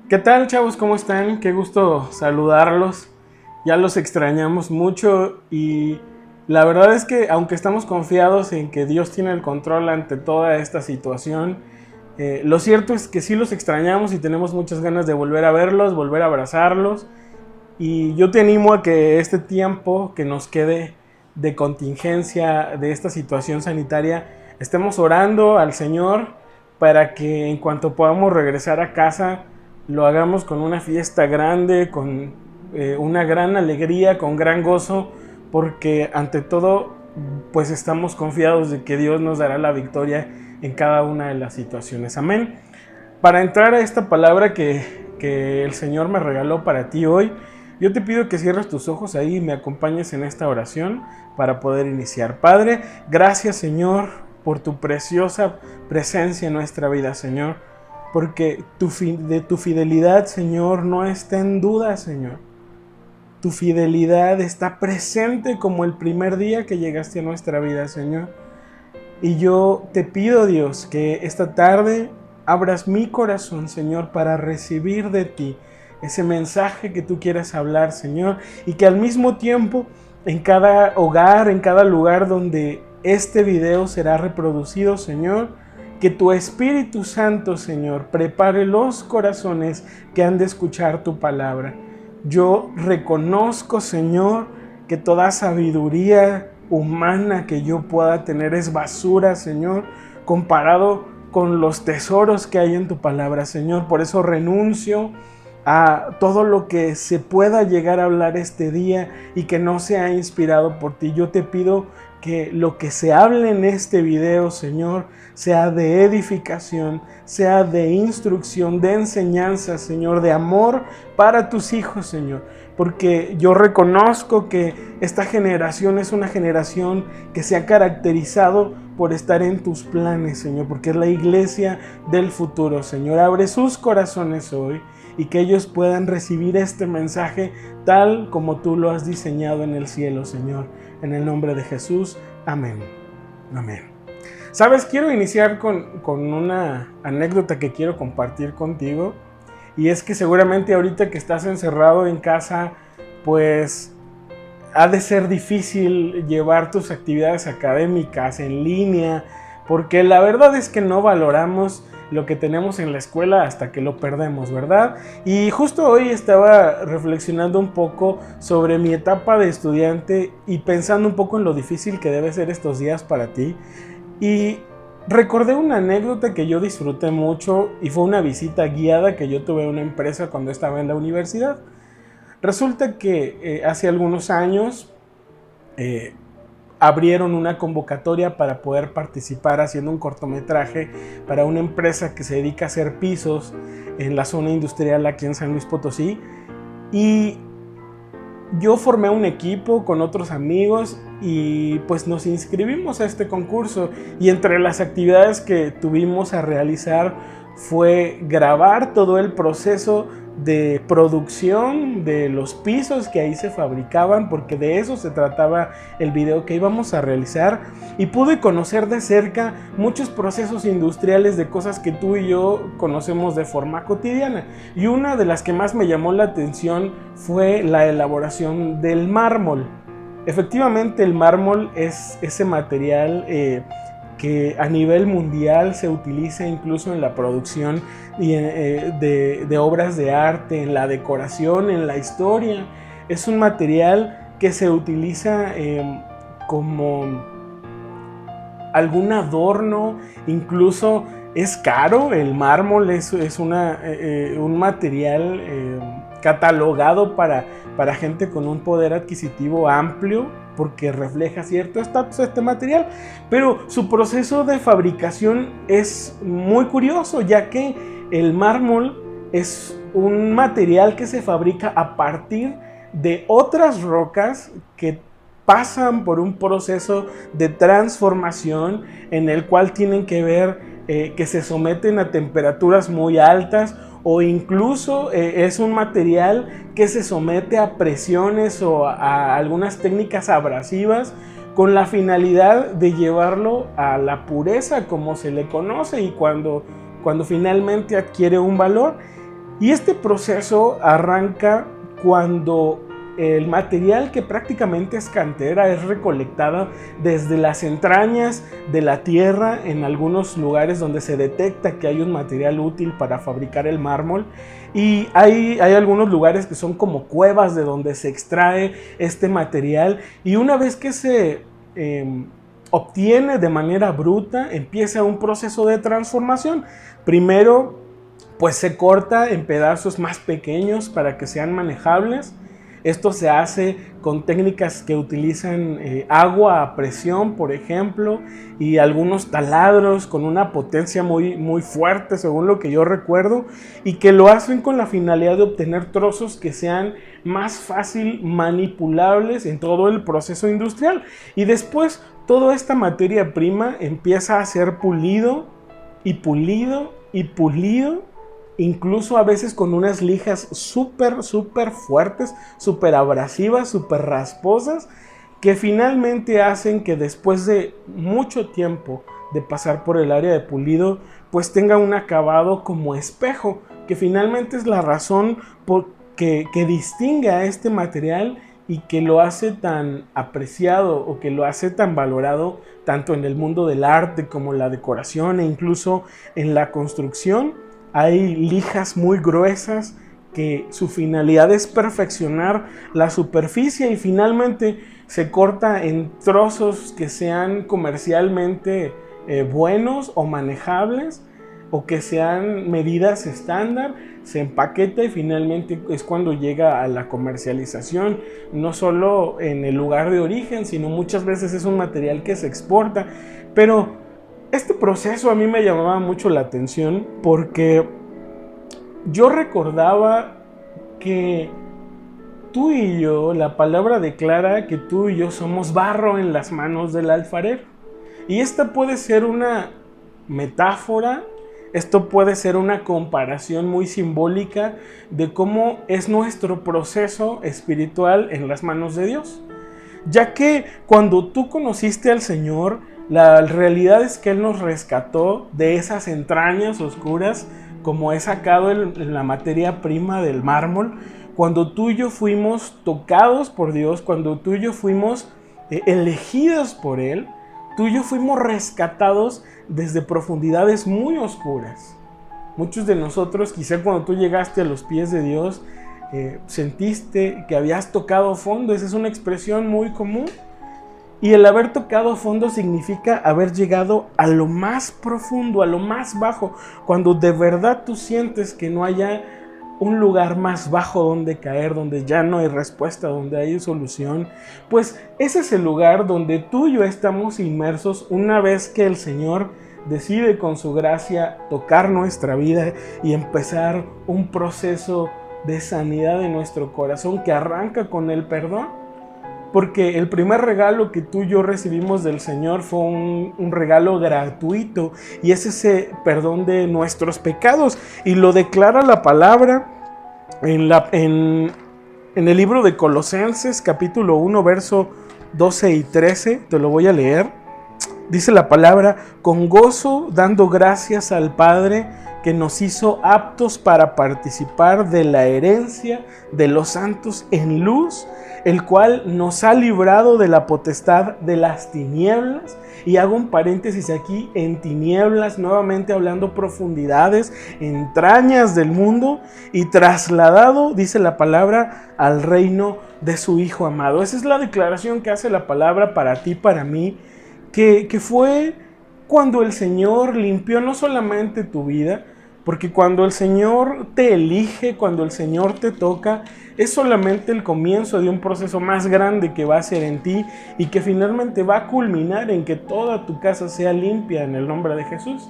¿Qué tal, chavos? ¿Cómo están? Qué gusto saludarlos. Ya los extrañamos mucho y la verdad es que aunque estamos confiados en que Dios tiene el control ante toda esta situación, lo cierto es que sí los extrañamos y tenemos muchas ganas de volver a verlos, volver a abrazarlos. Y yo te animo a que este tiempo que nos quede de contingencia de esta situación sanitaria, estemos orando al Señor para que en cuanto podamos regresar a casa, lo hagamos con una fiesta grande, con una gran alegría, con gran gozo, porque ante todo, pues estamos confiados de que Dios nos dará la victoria en cada una de las situaciones. Amén. Para entrar a esta palabra que el Señor me regaló para ti hoy, yo te pido que cierres tus ojos ahí y me acompañes en esta oración para poder iniciar. Padre, gracias, Señor, por tu preciosa presencia en nuestra vida, Señor, porque de tu fidelidad, Señor, no está en duda, Señor. Tu fidelidad está presente como el primer día que llegaste a nuestra vida, Señor. Y yo te pido, Dios, que esta tarde abras mi corazón, Señor, para recibir de ti ese mensaje que tú quieras hablar, Señor, y que al mismo tiempo en cada hogar, en cada lugar donde este video será reproducido, Señor, que tu Espíritu Santo, Señor, prepare los corazones que han de escuchar tu palabra. Yo reconozco, Señor, que toda sabiduría humana que yo pueda tener es basura, Señor, comparado con los tesoros que hay en tu palabra, Señor. Por eso renuncio a todo lo que se pueda llegar a hablar este día y que no sea inspirado por ti. Yo te pido que lo que se hable en este video, Señor, sea de edificación, sea de instrucción, de enseñanza, Señor, de amor para tus hijos, Señor. Porque yo reconozco que esta generación es una generación que se ha caracterizado por estar en tus planes, Señor, porque es la iglesia del futuro, Señor. Abre sus corazones hoy y que ellos puedan recibir este mensaje tal como tú lo has diseñado en el cielo, Señor. En el nombre de Jesús, amén. Amén. Sabes, quiero iniciar con una anécdota que quiero compartir contigo. Y es que seguramente ahorita que estás encerrado en casa, pues ha de ser difícil llevar tus actividades académicas en línea, porque la verdad es que no valoramos lo que tenemos en la escuela hasta que lo perdemos, ¿verdad? Y justo hoy estaba reflexionando un poco sobre mi etapa de estudiante y pensando un poco en lo difícil que debe ser estos días para ti. Y recordé una anécdota que yo disfruté mucho y fue una visita guiada que yo tuve a una empresa cuando estaba en la universidad. Resulta que hace algunos años abrieron una convocatoria para poder participar haciendo un cortometraje para una empresa que se dedica a hacer pisos en la zona industrial aquí en San Luis Potosí. Y yo formé un equipo con otros amigos y pues nos inscribimos a este concurso, y entre las actividades que tuvimos a realizar fue grabar todo el proceso de producción de los pisos que ahí se fabricaban, porque de eso se trataba el video que íbamos a realizar, y pude conocer de cerca muchos procesos industriales de cosas que tú y yo conocemos de forma cotidiana, y una de las que más me llamó la atención fue la elaboración del mármol. Efectivamente, el mármol es ese material que a nivel mundial se utiliza incluso en la producción de obras de arte, en la decoración, en la historia. Es un material que se utiliza como algún adorno, incluso es caro. El mármol es un material catalogado para gente con un poder adquisitivo amplio, porque refleja cierto estatus este material, pero su proceso de fabricación es muy curioso, ya que el mármol es un material que se fabrica a partir de otras rocas que pasan por un proceso de transformación en el cual tienen que ver que se someten a temperaturas muy altas, o incluso es un material que se somete a presiones o a algunas técnicas abrasivas con la finalidad de llevarlo a la pureza como se le conoce, y cuando finalmente adquiere un valor. Y este proceso arranca cuando el material, que prácticamente es cantera, es recolectada desde las entrañas de la tierra en algunos lugares donde se detecta que hay un material útil para fabricar el mármol. Y hay algunos lugares que son como cuevas de donde se extrae este material, y una vez que se obtiene de manera bruta, empieza un proceso de transformación. Primero, pues se corta en pedazos más pequeños para que sean manejables. Esto se hace con técnicas que utilizan agua a presión, por ejemplo, y algunos taladros con una potencia muy fuerte, según lo que yo recuerdo, y que lo hacen con la finalidad de obtener trozos que sean más fácil manipulables en todo el proceso industrial. Y después toda esta materia prima empieza a ser pulido y pulido y pulido, incluso a veces con unas lijas súper fuertes, súper abrasivas, súper rasposas, que finalmente hacen que después de mucho tiempo de pasar por el área de pulido, pues tenga un acabado como espejo, que finalmente es la razón que distingue a este material y que lo hace tan apreciado, o que lo hace tan valorado tanto en el mundo del arte como la decoración e incluso en la construcción. Hay lijas muy gruesas que su finalidad es perfeccionar la superficie, y finalmente se corta en trozos que sean comercialmente buenos o manejables, o que sean medidas estándar, se empaqueta y finalmente es cuando llega a la comercialización, no solo en el lugar de origen, sino muchas veces es un material que se exporta. Pero este proceso a mí me llamaba mucho la atención porque yo recordaba que tú y yo, la palabra declara que tú y yo somos barro en las manos del alfarero. Y esta puede ser una metáfora, esto puede ser una comparación muy simbólica de cómo es nuestro proceso espiritual en las manos de Dios. Ya que cuando tú conociste al Señor, la realidad es que Él nos rescató de esas entrañas oscuras, como es sacado en la materia prima del mármol. Cuando tú y yo fuimos tocados por Dios, cuando tú y yo fuimos elegidos por Él, tú y yo fuimos rescatados desde profundidades muy oscuras. Muchos de nosotros, quizá cuando tú llegaste a los pies de Dios, sentiste que habías tocado fondo. Esa es una expresión muy común. Y el haber tocado fondo significa haber llegado a lo más profundo, a lo más bajo. Cuando de verdad tú sientes que no haya un lugar más bajo donde caer, donde ya no hay respuesta, donde hay solución, pues ese es el lugar donde tú y yo estamos inmersos una vez que el Señor decide con su gracia tocar nuestra vida y empezar un proceso de sanidad de nuestro corazón que arranca con el perdón. Porque el primer regalo que tú y yo recibimos del Señor fue un regalo gratuito, y es ese perdón de nuestros pecados, y lo declara la palabra en el libro de Colosenses capítulo 1 verso 12 y 13. Te lo voy a leer. Dice la palabra: con gozo dando gracias al Padre, que nos hizo aptos para participar de la herencia de los santos en luz, el cual nos ha librado de la potestad de las tinieblas. Y hago un paréntesis aquí, en tinieblas, nuevamente hablando profundidades, entrañas del mundo, y trasladado, dice la palabra, al reino de su Hijo amado. Esa es la declaración que hace la palabra para ti, para mí, que fue cuando el Señor limpió no solamente tu vida, porque cuando el Señor te elige, cuando el Señor te toca, es solamente el comienzo de un proceso más grande que va a ser en ti, y que finalmente va a culminar en que toda tu casa sea limpia en el nombre de Jesús.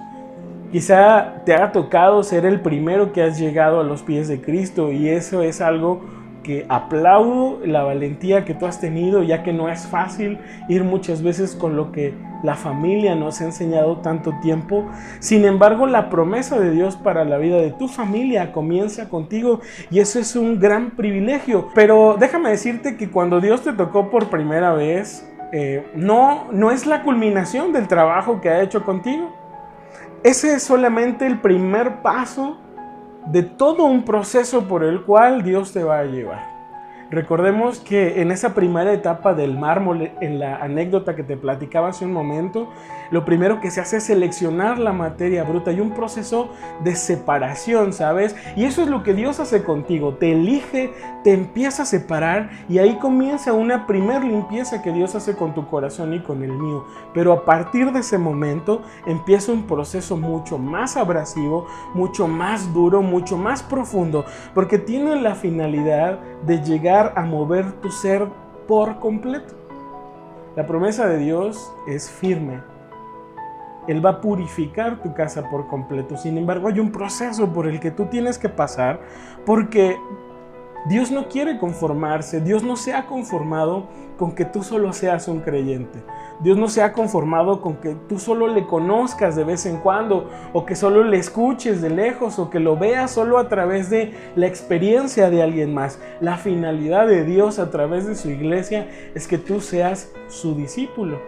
Quizá te ha tocado ser el primero que has llegado a los pies de Cristo, y eso es algo que aplaudo, la valentía que tú has tenido, ya que no es fácil ir muchas veces con lo que la familia nos ha enseñado tanto tiempo. Sin embargo, la promesa de Dios para la vida de tu familia comienza contigo, y eso es un gran privilegio. Pero déjame decirte que cuando Dios te tocó por primera vez, no es la culminación del trabajo que ha hecho contigo. Ese es solamente el primer paso de todo un proceso por el cual Dios te va a llevar. Recordemos que en esa primera etapa del mármol, en la anécdota que te platicaba hace un momento, lo primero que se hace es seleccionar la materia bruta. Hay un proceso de separación, ¿sabes? Y eso es lo que Dios hace contigo. Te elige, te empieza a separar y ahí comienza una primer limpieza que Dios hace con tu corazón y con el mío. Pero a partir de ese momento empieza un proceso mucho más abrasivo, mucho más duro, mucho más profundo, porque tiene la finalidad de llegar a mover tu ser por completo. La promesa de Dios es firme. Él va a purificar tu casa por completo. Sin embargo, hay un proceso por el que tú tienes que pasar, porque Dios no quiere conformarse. Dios no se ha conformado con que tú solo seas un creyente. Dios no se ha conformado con que tú solo le conozcas de vez en cuando, o que solo le escuches de lejos, o que lo veas solo a través de la experiencia de alguien más. La finalidad de Dios a través de su iglesia es que tú seas su discípulo.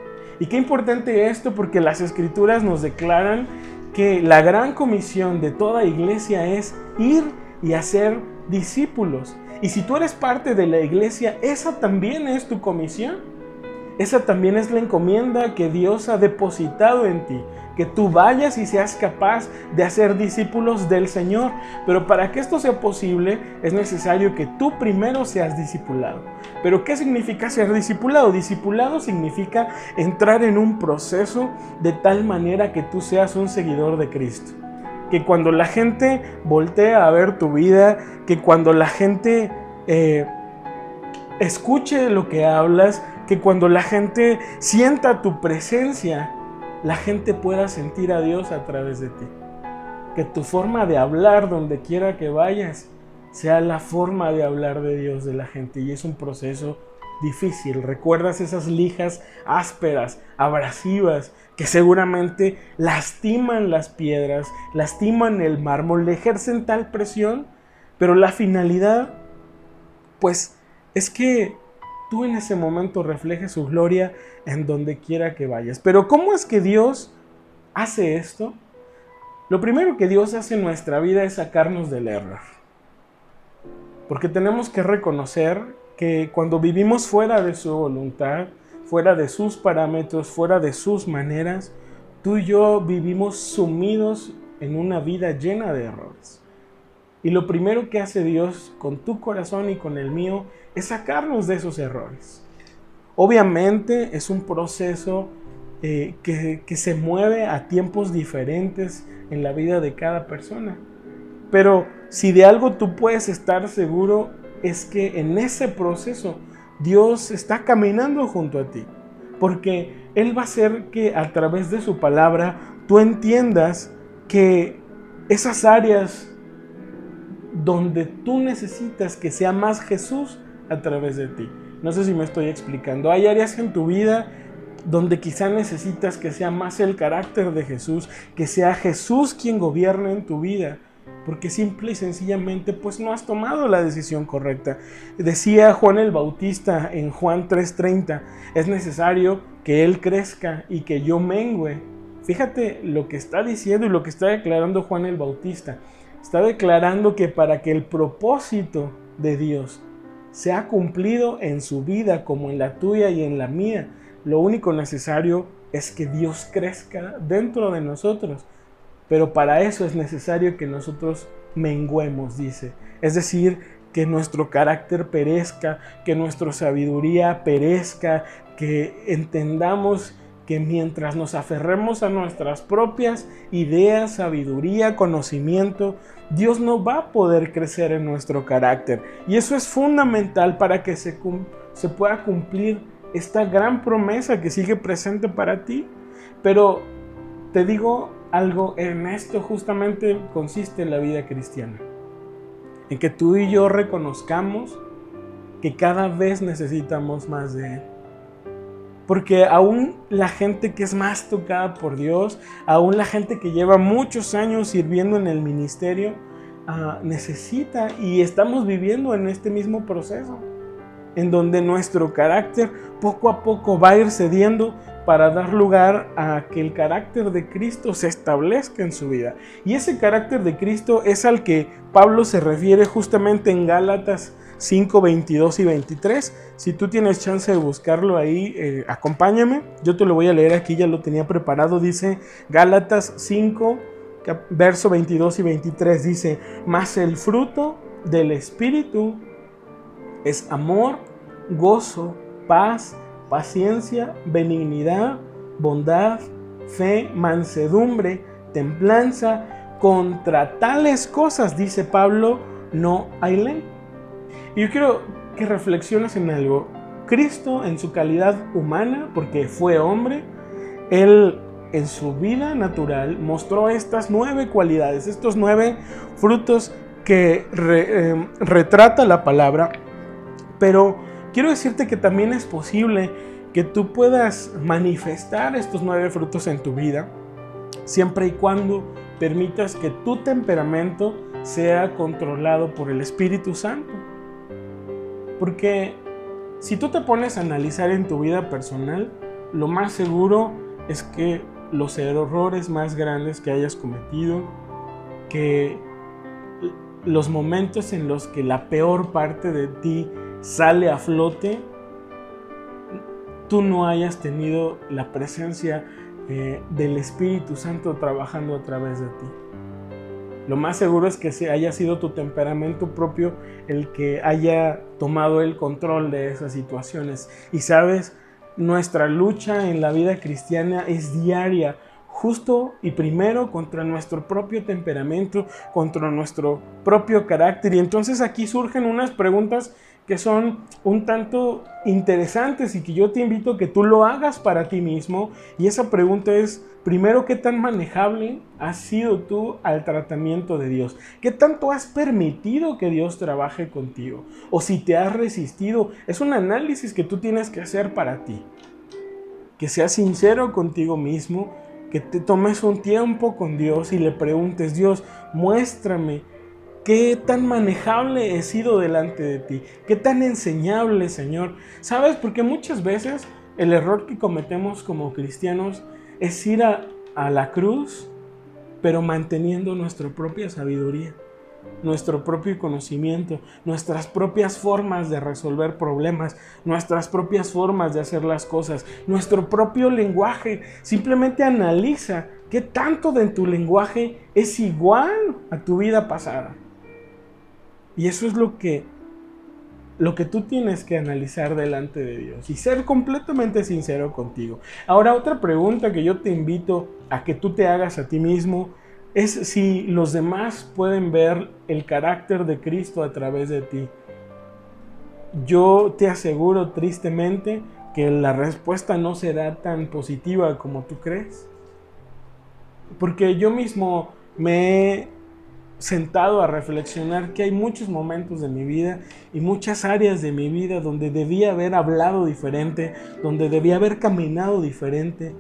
Y qué importante esto, porque las Escrituras nos declaran que la gran comisión de toda iglesia es ir y hacer discípulos. Y si tú eres parte de la iglesia, esa también es tu comisión. Esa también es la encomienda que Dios ha depositado en ti, que tú vayas y seas capaz de hacer discípulos del Señor. Pero para que esto sea posible, es necesario que tú primero seas discipulado. ¿Pero qué significa ser discipulado? Discipulado significa entrar en un proceso de tal manera que tú seas un seguidor de Cristo. Que cuando la gente voltea a ver tu vida, que cuando la gente escuche lo que hablas, que cuando la gente sienta tu presencia, la gente pueda sentir a Dios a través de ti. Que tu forma de hablar donde quiera que vayas sea la forma de hablar de Dios de la gente. Y es un proceso difícil. ¿Recuerdas esas lijas ásperas, abrasivas, que seguramente lastiman las piedras, lastiman el mármol, le ejercen tal presión? Pero la finalidad, pues, es que tú en ese momento reflejes su gloria en donde quiera que vayas. Pero ¿cómo es que Dios hace esto? Lo primero que Dios hace en nuestra vida es sacarnos del error. Porque tenemos que reconocer que cuando vivimos fuera de su voluntad, fuera de sus parámetros, fuera de sus maneras, tú y yo vivimos sumidos en una vida llena de errores. Y lo primero que hace Dios con tu corazón y con el mío es sacarnos de esos errores. Obviamente es un proceso que se mueve a tiempos diferentes en la vida de cada persona. Pero si de algo tú puedes estar seguro, es que en ese proceso Dios está caminando junto a ti. Porque Él va a hacer que a través de su palabra tú entiendas que esas áreas donde tú necesitas que sea más Jesús a través de ti. No sé si me estoy explicando. Hay áreas en tu vida donde quizá necesitas que sea más el carácter de Jesús, que sea Jesús quien gobierne en tu vida, porque simple y sencillamente pues no has tomado la decisión correcta. Decía Juan el Bautista en Juan 3:30, es necesario que Él crezca y que yo mengüe. Fíjate lo que está diciendo y lo que está declarando Juan el Bautista. Está declarando que para que el propósito de Dios sea cumplido en su vida como en la tuya y en la mía, lo único necesario es que Dios crezca dentro de nosotros. Pero para eso es necesario que nosotros menguemos, dice. Es decir, que nuestro carácter perezca, que nuestra sabiduría perezca, que entendamos que mientras nos aferremos a nuestras propias ideas, sabiduría, conocimiento, Dios no va a poder crecer en nuestro carácter. Y eso es fundamental para que se pueda cumplir esta gran promesa que sigue presente para ti. Pero te digo algo, en esto justamente consiste la vida cristiana. En que tú y yo reconozcamos que cada vez necesitamos más de Él. Porque aún la gente que es más tocada por Dios, aún la gente que lleva muchos años sirviendo en el ministerio, necesita, y estamos viviendo en este mismo proceso, en donde nuestro carácter poco a poco va a ir cediendo para dar lugar a que el carácter de Cristo se establezca en su vida. Y ese carácter de Cristo es al que Pablo se refiere justamente en Gálatas 5, 22 y 23. Si tú tienes chance de buscarlo ahí, acompáñame. Yo te lo voy a leer aquí, ya lo tenía preparado. Dice Gálatas 5, verso 22 y 23. Dice: mas el fruto del Espíritu es amor, gozo, paz, paciencia, benignidad, bondad, fe, mansedumbre, templanza. Contra tales cosas, dice Pablo, no hay ley. Y yo quiero que reflexiones en algo. Cristo, en su calidad humana, porque fue hombre, Él en su vida natural mostró estas 9 cualidades, estos 9 frutos que retrata la palabra. Pero quiero decirte que también es posible que tú puedas manifestar estos 9 frutos en tu vida, siempre y cuando permitas que tu temperamento sea controlado por el Espíritu Santo. Porque si tú te pones a analizar en tu vida personal, lo más seguro es que los errores más grandes que hayas cometido, que los momentos en los que la peor parte de ti sale a flote, tú no hayas tenido la presencia del Espíritu Santo trabajando a través de ti. Lo más seguro es que haya sido tu temperamento propio el que haya tomado el control de esas situaciones. Y sabes, nuestra lucha en la vida cristiana es diaria, justo y primero contra nuestro propio temperamento, contra nuestro propio carácter. Y entonces aquí surgen unas preguntas que son un tanto interesantes y que yo te invito a que tú lo hagas para ti mismo. Y esa pregunta es, primero, ¿qué tan manejable has sido tú al tratamiento de Dios? ¿Qué tanto has permitido que Dios trabaje contigo? O si te has resistido, es un análisis que tú tienes que hacer para ti. Que seas sincero contigo mismo, que te tomes un tiempo con Dios y le preguntes: Dios, muéstrame qué tan manejable he sido delante de ti, qué tan enseñable, Señor. ¿Sabes? Porque muchas veces el error que cometemos como cristianos es ir a la cruz, pero manteniendo nuestra propia sabiduría, nuestro propio conocimiento, nuestras propias formas de resolver problemas, nuestras propias formas de hacer las cosas, nuestro propio lenguaje. Simplemente analiza qué tanto de tu lenguaje es igual a tu vida pasada. Y eso es lo que tú tienes que analizar delante de Dios y ser completamente sincero contigo. Ahora, otra pregunta que yo te invito a que tú te hagas a ti mismo es si los demás pueden ver el carácter de Cristo a través de ti. Yo te aseguro tristemente que la respuesta no será tan positiva como tú crees. Porque yo mismo me he sentado a reflexionar que hay muchos momentos de mi vida y muchas áreas de mi vida donde debía haber hablado diferente, donde debía haber caminado diferente,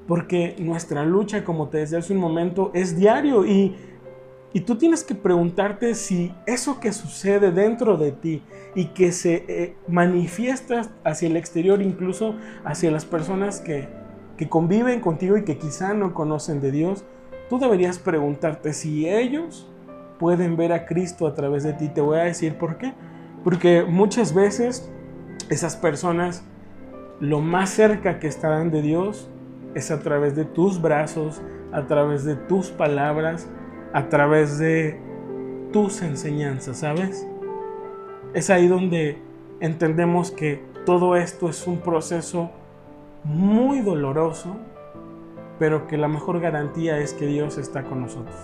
porque nuestra lucha, como te decía hace un momento, es diario y tú tienes que preguntarte si eso que sucede dentro de ti y que se manifiesta hacia el exterior, incluso hacia las personas que conviven contigo y que quizá no conocen de Dios, tú deberías preguntarte si ellos pueden ver a Cristo a través de ti. Te voy a decir por qué. Porque muchas veces esas personas, lo más cerca que estarán de Dios es a través de tus brazos, a través de tus palabras, a través de tus enseñanzas, ¿sabes? Es ahí donde entendemos que todo esto es un proceso muy doloroso, pero que la mejor garantía es que Dios está con nosotros.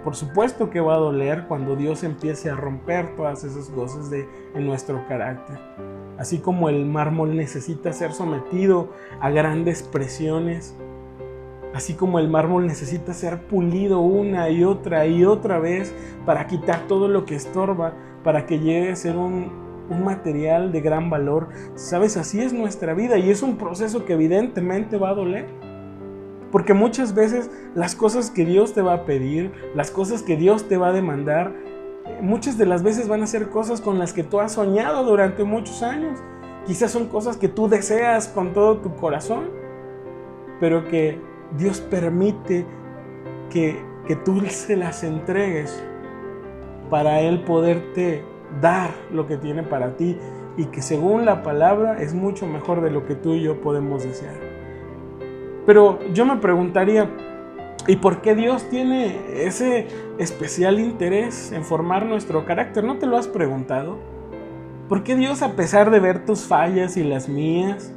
Por supuesto que va a doler cuando Dios empiece a romper todas esas cosas en nuestro carácter. Así como el mármol necesita ser sometido a grandes presiones, así como el mármol necesita ser pulido una y otra vez para quitar todo lo que estorba, para que llegue a ser un material de gran valor. ¿Sabes? Así es nuestra vida y es un proceso que evidentemente va a doler. Porque muchas veces las cosas que Dios te va a pedir, las cosas que Dios te va a demandar, muchas de las veces van a ser cosas con las que tú has soñado durante muchos años. Quizás son cosas que tú deseas con todo tu corazón. pero que Dios permite que tú se las entregues para Él poderte dar lo que tiene para ti, y que según la palabra es mucho mejor de lo que tú y yo podemos desear. Pero yo me preguntaría, ¿y por qué Dios tiene ese especial interés en formar nuestro carácter? ¿No te lo has preguntado? ¿Por qué Dios, a pesar de ver tus fallas y las mías?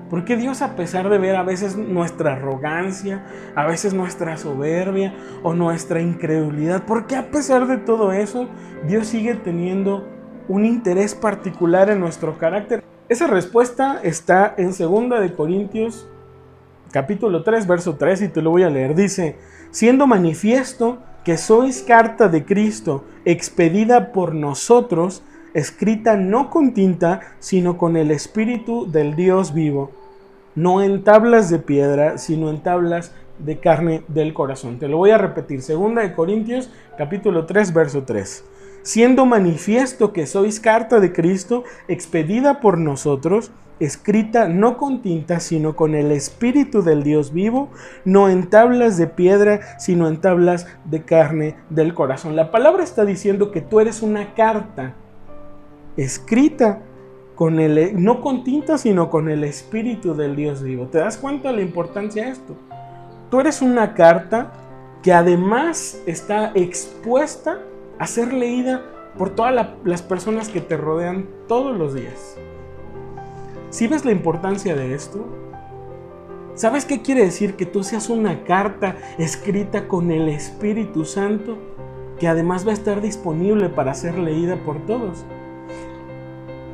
¿Por qué Dios, a pesar de ver a veces nuestra arrogancia, a veces nuestra soberbia o nuestra incredulidad, por qué a pesar de todo eso, Dios sigue teniendo un interés particular en nuestro carácter? Esa respuesta está en 2 de Corintios, capítulo 3, verso 3, y te lo voy a leer. Dice: siendo manifiesto que sois carta de Cristo, expedida por nosotros, escrita no con tinta, sino con el Espíritu del Dios vivo, no en tablas de piedra, sino en tablas de carne del corazón. Te lo voy a repetir. 2 de Corintios, capítulo 3, verso 3. Siendo manifiesto que sois carta de Cristo, expedida por nosotros, escrita no con tinta, sino con el Espíritu del Dios vivo, no en tablas de piedra, sino en tablas de carne del corazón. La palabra está diciendo que tú eres una carta escrita no con tinta, sino con el Espíritu del Dios vivo. ¿Te das cuenta de la importancia de esto? Tú eres una carta que además está expuesta a ser leída por todas las personas que te rodean todos los días. ¿Sí ves la importancia de esto? ¿Sabes qué quiere decir que tú seas una carta escrita con el Espíritu Santo, que además va a estar disponible para ser leída por todos?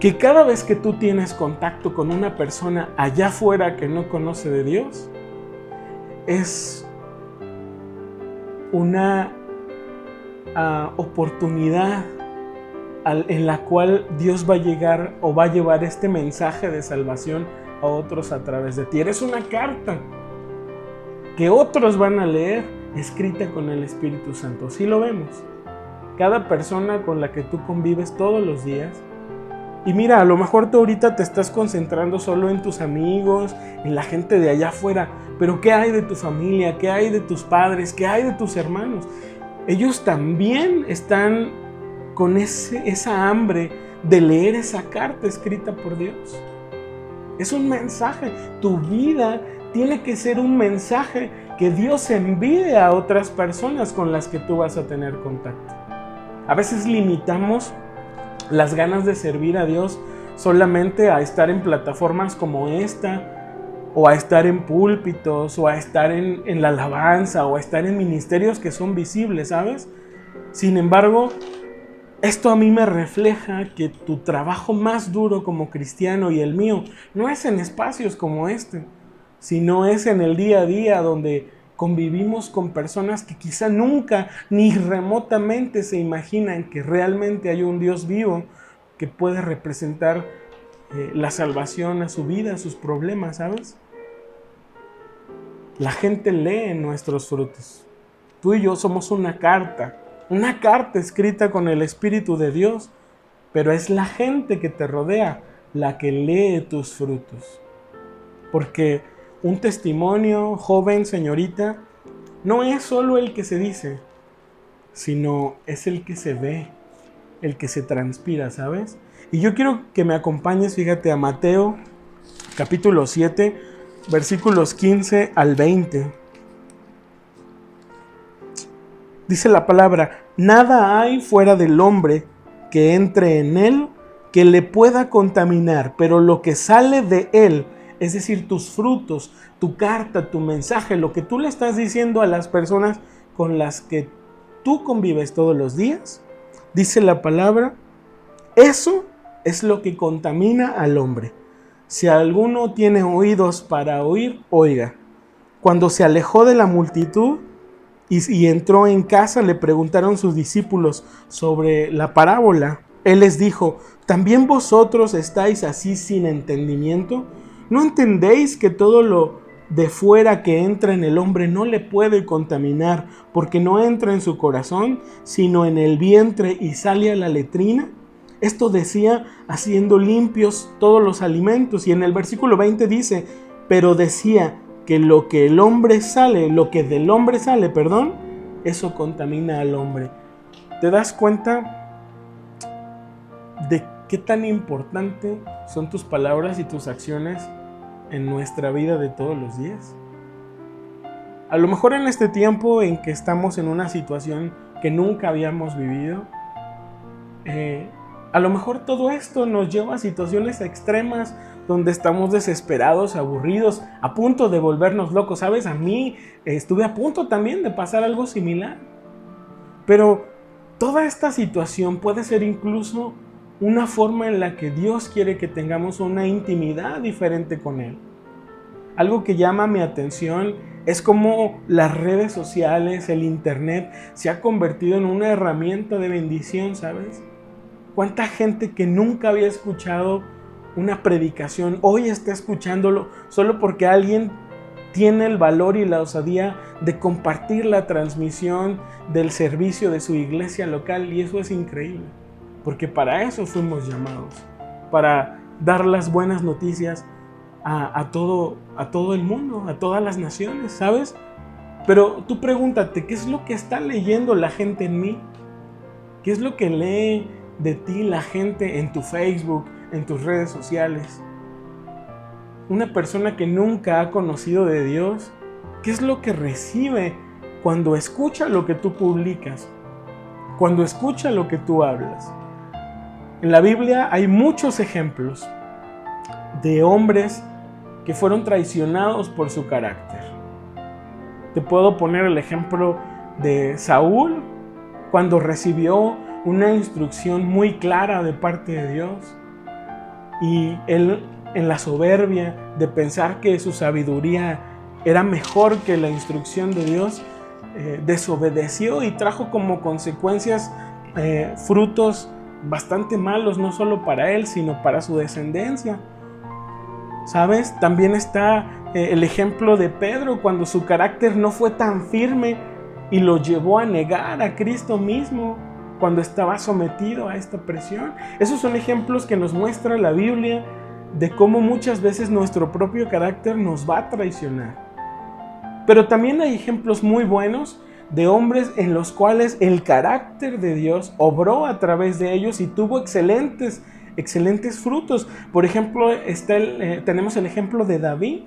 Que cada vez que tú tienes contacto con una persona allá afuera que no conoce de Dios, es una oportunidad en la cual Dios va a llegar o va a llevar este mensaje de salvación a otros a través de ti. Eres una carta que otros van a leer, escrita con el Espíritu Santo. Sí lo vemos. Cada persona con la que tú convives todos los días. Y mira, a lo mejor tú ahorita te estás concentrando solo en tus amigos, en la gente de allá afuera, pero ¿qué hay de tu familia? ¿Qué hay de tus padres? ¿Qué hay de tus hermanos? Ellos también están con esa hambre de leer esa carta escrita por Dios. Es un mensaje. Tu vida tiene que ser un mensaje que Dios envíe a otras personas con las que tú vas a tener contacto. A veces limitamos las ganas de servir a Dios solamente a estar en plataformas como esta, o a estar en púlpitos, o a estar en la alabanza, o a estar en ministerios que son visibles, ¿sabes? Sin embargo, esto a mí me refleja que tu trabajo más duro como cristiano y el mío no es en espacios como este, sino es en el día a día donde convivimos con personas que quizá nunca ni remotamente se imaginan que realmente hay un Dios vivo que puede representar la salvación a su vida, a sus problemas, ¿sabes? La gente lee nuestros frutos. Tú y yo somos una carta escrita con el Espíritu de Dios, pero es la gente que te rodea la que lee tus frutos. Porque un testimonio, joven, señorita, no es solo el que se dice, sino es el que se ve, el que se transpira, ¿sabes? Y yo quiero que me acompañes, fíjate, a Mateo, capítulo 7, versículos 15 al 20. Dice la palabra: nada hay fuera del hombre que entre en él que le pueda contaminar, pero lo que sale de él, es decir, tus frutos, tu carta, tu mensaje, lo que tú le estás diciendo a las personas con las que tú convives todos los días, dice la palabra, eso es lo que contamina al hombre. Si alguno tiene oídos para oír, oiga. Cuando se alejó de la multitud y entró en casa, le preguntaron sus discípulos sobre la parábola. Él les dijo: ¿también vosotros estáis así sin entendimiento? ¿No entendéis que todo lo de fuera que entra en el hombre no le puede contaminar, porque no entra en su corazón, sino en el vientre y sale a la letrina? Esto decía haciendo limpios todos los alimentos. Y en el versículo 20 dice: pero decía, que lo que del hombre sale, eso contamina al hombre. ¿Te das cuenta de qué tan importante son tus palabras y tus acciones en nuestra vida de todos los días? A lo mejor en este tiempo en que estamos en una situación que nunca habíamos vivido, a lo mejor todo esto nos lleva a situaciones extremas donde estamos desesperados, aburridos, a punto de volvernos locos. ¿Sabes? A mí estuve a punto también de pasar algo similar. Pero toda esta situación puede ser incluso una forma en la que Dios quiere que tengamos una intimidad diferente con Él. Algo que llama mi atención es cómo las redes sociales, el internet, se ha convertido en una herramienta de bendición, ¿sabes? ¿Cuánta gente que nunca había escuchado una predicación hoy está escuchándolo solo porque alguien tiene el valor y la osadía de compartir la transmisión del servicio de su iglesia local? Y eso es increíble, porque para eso fuimos llamados, para dar las buenas noticias a todo el mundo, a todas las naciones, ¿sabes? Pero tú pregúntate, ¿qué es lo que está leyendo la gente en mí? ¿Qué es lo que lee de ti la gente en tu Facebook, en tus redes sociales? Una persona que nunca ha conocido de Dios, ¿qué es lo que recibe cuando escucha lo que tú publicas? Cuando escucha lo que tú hablas. En la Biblia hay muchos ejemplos de hombres que fueron traicionados por su carácter. Te puedo poner el ejemplo de Saúl, cuando recibió una instrucción muy clara de parte de Dios, y él, en la soberbia de pensar que su sabiduría era mejor que la instrucción de Dios, desobedeció y trajo como consecuencias frutos bastante malos, no solo para él, sino para su descendencia. ¿Sabes? También está el ejemplo de Pedro, cuando su carácter no fue tan firme y lo llevó a negar a Cristo mismo cuando estaba sometido a esta presión. Esos son ejemplos que nos muestra la Biblia de cómo muchas veces nuestro propio carácter nos va a traicionar. Pero también hay ejemplos muy buenos de hombres en los cuales el carácter de Dios obró a través de ellos y tuvo excelentes frutos. Por ejemplo, tenemos el ejemplo de David,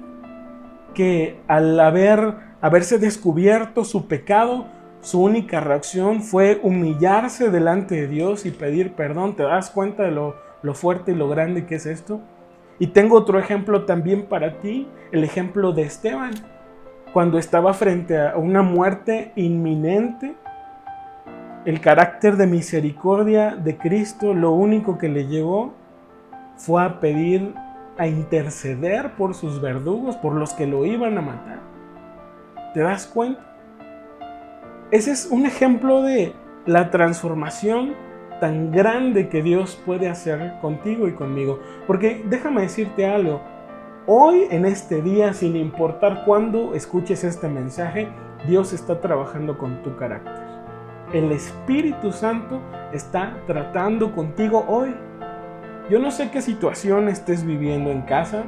que al haberse descubierto su pecado, su única reacción fue humillarse delante de Dios y pedir perdón. ¿Te das cuenta de lo fuerte y lo grande que es esto? Y tengo otro ejemplo también para ti, el ejemplo de Esteban, cuando estaba frente a una muerte inminente. El carácter de misericordia de Cristo, lo único que le llevó fue a interceder por sus verdugos, por los que lo iban a matar. ¿Te das cuenta? Ese es un ejemplo de la transformación tan grande que Dios puede hacer contigo y conmigo. Porque déjame decirte algo, hoy en este día, sin importar cuándo escuches este mensaje, Dios está trabajando con tu carácter. El Espíritu Santo está tratando contigo hoy. Yo no sé qué situación estés viviendo en casa,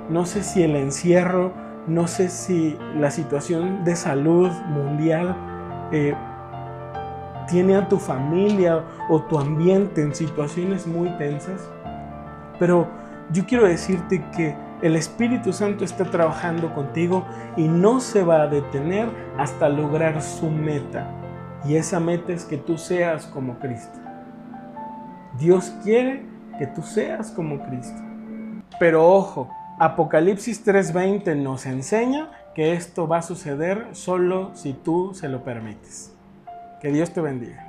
no sé si el encierro, no sé si la situación de salud mundial tiene a tu familia o tu ambiente en situaciones muy tensas, pero yo quiero decirte que el Espíritu Santo está trabajando contigo y no se va a detener hasta lograr su meta. Y esa meta es que tú seas como Cristo. Dios quiere que tú seas como Cristo. Pero ojo, Apocalipsis 3:20 nos enseña que esto va a suceder solo si tú se lo permites. Que Dios te bendiga.